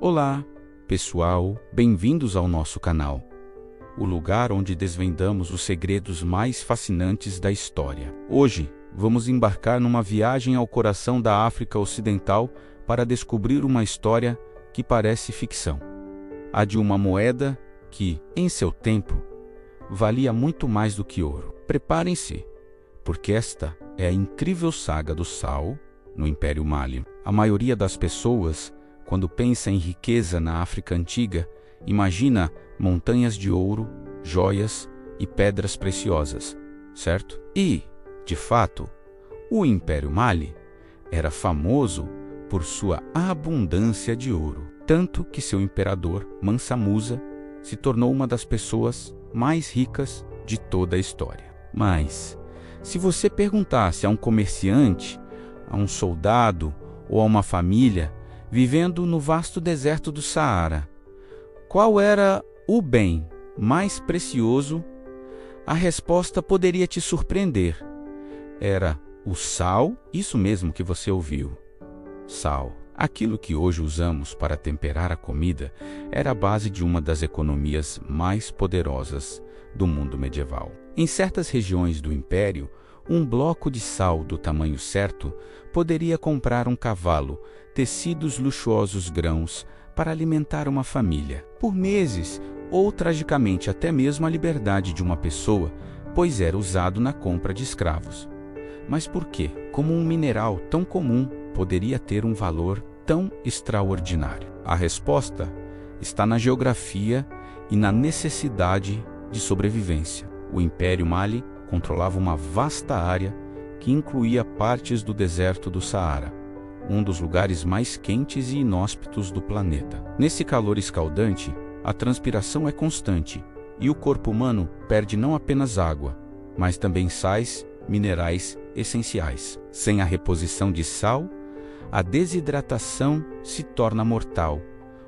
Olá, pessoal, bem-vindos ao nosso canal, o lugar onde desvendamos os segredos mais fascinantes da história. Hoje, vamos embarcar numa viagem ao coração da África Ocidental para descobrir uma história que parece ficção. A de uma moeda que, em seu tempo, valia muito mais do que ouro. Preparem-se, porque esta é a incrível saga do sal no Império Mali. A maioria das pessoas, quando pensa em riqueza na África Antiga, imagina montanhas de ouro, joias e pedras preciosas, certo? E, de fato, o Império Mali era famoso por sua abundância de ouro, tanto que seu imperador, Mansa Musa, se tornou uma das pessoas mais ricas de toda a história. Mas, se você perguntasse a um comerciante, a um soldado ou a uma família vivendo no vasto deserto do Saara, qual era o bem mais precioso, a resposta poderia te surpreender. Era o sal, isso mesmo que você ouviu. Sal. Aquilo que hoje usamos para temperar a comida era a base de uma das economias mais poderosas do mundo medieval. Em certas regiões do Império, um bloco de sal do tamanho certo poderia comprar um cavalo, tecidos luxuosos grãos para alimentar uma família por meses, ou tragicamente até mesmo a liberdade de uma pessoa, pois era usado na compra de escravos. Mas por que, como um mineral tão comum, poderia ter um valor tão extraordinário? A resposta está na geografia e na necessidade de sobrevivência. O Império Mali controlava uma vasta área que incluía partes do deserto do Saara, um dos lugares mais quentes e inóspitos do planeta. Nesse calor escaldante, a transpiração é constante e o corpo humano perde não apenas água, mas também sais, minerais essenciais. Sem a reposição de sal, a desidratação se torna mortal.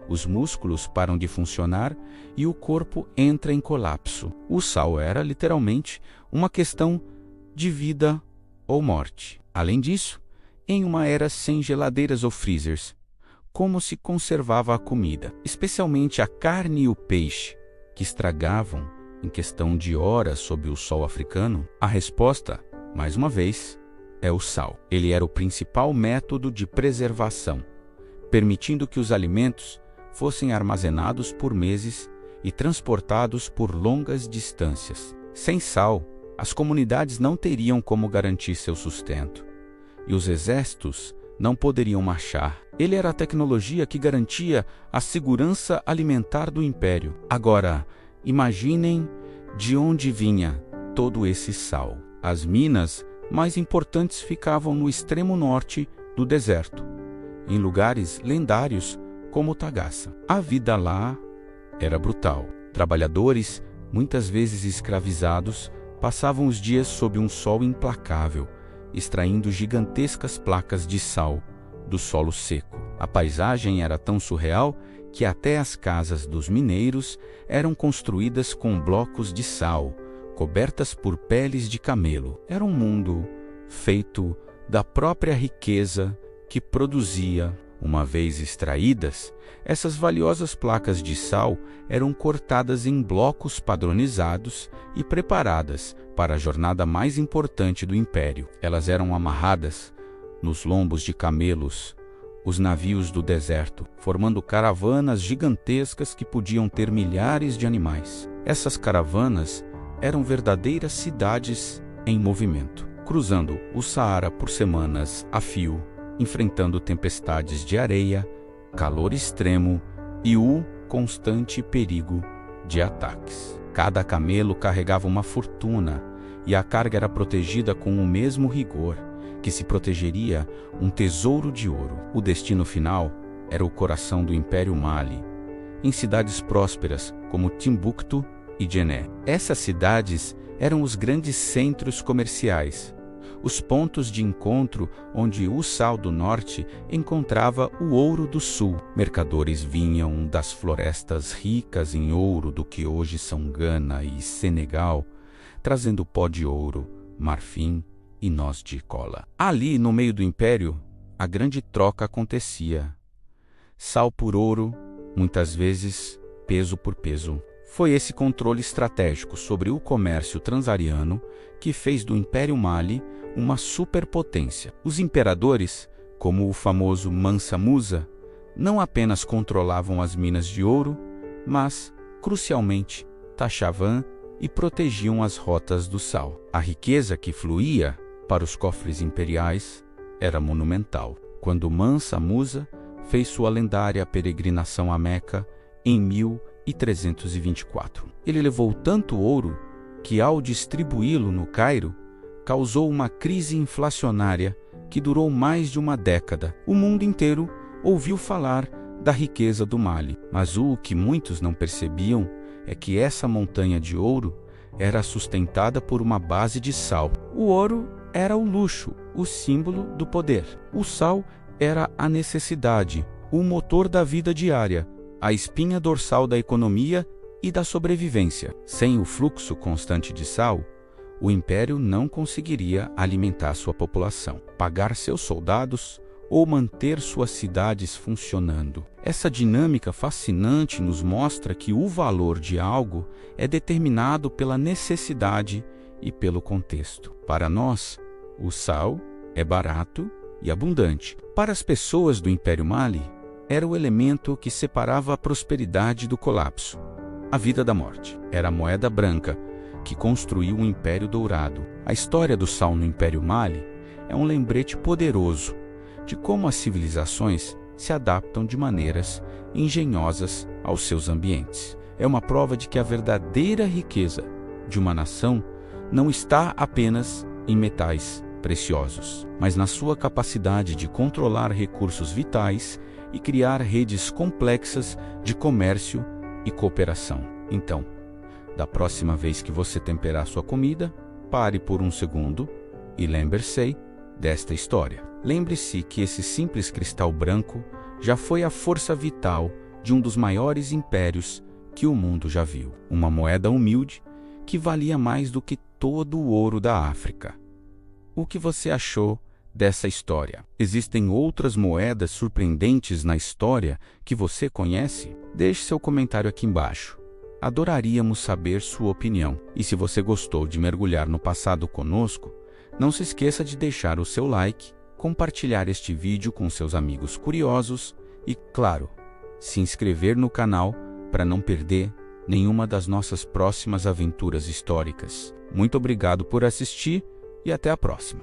Os músculos param de funcionar e o corpo entra em colapso. O sal era, literalmente, uma questão de vida ou morte. Além disso, em uma era sem geladeiras ou freezers, como se conservava a comida, especialmente a carne e o peixe, que estragavam em questão de horas sob o sol africano? A resposta, mais uma vez, é o sal. Ele era o principal método de preservação, permitindo que os alimentos fossem armazenados por meses e transportados por longas distâncias. Sem sal, as comunidades não teriam como garantir seu sustento, e os exércitos não poderiam marchar. Ele era a tecnologia que garantia a segurança alimentar do império. Agora, imaginem de onde vinha todo esse sal. As minas mais importantes ficavam no extremo norte do deserto, em lugares lendários como Tagassa. A vida lá era brutal. Trabalhadores, muitas vezes escravizados, passavam os dias sob um sol implacável, extraindo gigantescas placas de sal do solo seco. A paisagem era tão surreal que até as casas dos mineiros eram construídas com blocos de sal, cobertas por peles de camelo. Era um mundo feito da própria riqueza que produzia. Uma vez extraídas, essas valiosas placas de sal eram cortadas em blocos padronizados e preparadas para a jornada mais importante do império. Elas eram amarradas nos lombos de camelos, os navios do deserto, formando caravanas gigantescas que podiam ter milhares de animais. Essas caravanas eram verdadeiras cidades em movimento, cruzando o Saara por semanas a fio, enfrentando tempestades de areia, calor extremo e o constante perigo de ataques. Cada camelo carregava uma fortuna e a carga era protegida com o mesmo rigor que se protegeria um tesouro de ouro. O destino final era o coração do Império Mali, em cidades prósperas como Timbuktu e Djenné. Essas cidades eram os grandes centros comerciais, os pontos de encontro onde o sal do norte encontrava o ouro do sul. Mercadores vinham das florestas ricas em ouro do que hoje são Gana e Senegal, trazendo pó de ouro, marfim e nós de cola. Ali, no meio do império, a grande troca acontecia. Sal por ouro muitas vezes peso por peso. Foi esse controle estratégico sobre o comércio transariano que fez do Império Mali uma superpotência. Os imperadores, como o famoso Mansa Musa, não apenas controlavam as minas de ouro, mas, crucialmente, taxavam e protegiam as rotas do sal. A riqueza que fluía para os cofres imperiais era monumental. Quando Mansa Musa fez sua lendária peregrinação a Meca em 1324. Ele levou tanto ouro que, ao distribuí-lo no Cairo, causou uma crise inflacionária que durou mais de uma década. O mundo inteiro ouviu falar da riqueza do Mali, mas o que muitos não percebiam é que essa montanha de ouro era sustentada por uma base de sal. O ouro era o luxo, o símbolo do poder. O sal era a necessidade, o motor da vida diária, a espinha dorsal da economia e da sobrevivência. Sem o fluxo constante de sal, o império não conseguiria alimentar sua população, pagar seus soldados ou manter suas cidades funcionando. Essa dinâmica fascinante nos mostra que o valor de algo é determinado pela necessidade e pelo contexto. Para nós, o sal é barato e abundante. Para as pessoas do Império Mali, era o elemento que separava a prosperidade do colapso, a vida da morte. Era a moeda branca que construiu o Império Dourado. A história do sal no Império Mali é um lembrete poderoso de como as civilizações se adaptam de maneiras engenhosas aos seus ambientes. É uma prova de que a verdadeira riqueza de uma nação não está apenas em metais preciosos, mas na sua capacidade de controlar recursos vitais e criar redes complexas de comércio e cooperação. Então, da próxima vez que você temperar sua comida, pare por um segundo e lembre-se desta história. Lembre-se que esse simples cristal branco já foi a força vital de um dos maiores impérios que o mundo já viu. Uma moeda humilde que valia mais do que todo o ouro da África. O que você achou dessa história? Existem outras moedas surpreendentes na história que você conhece? Deixe seu comentário aqui embaixo. Adoraríamos saber sua opinião. E se você gostou de mergulhar no passado conosco, não se esqueça de deixar o seu like, compartilhar este vídeo com seus amigos curiosos e, claro, se inscrever no canal para não perder nenhuma das nossas próximas aventuras históricas. Muito obrigado por assistir e até a próxima.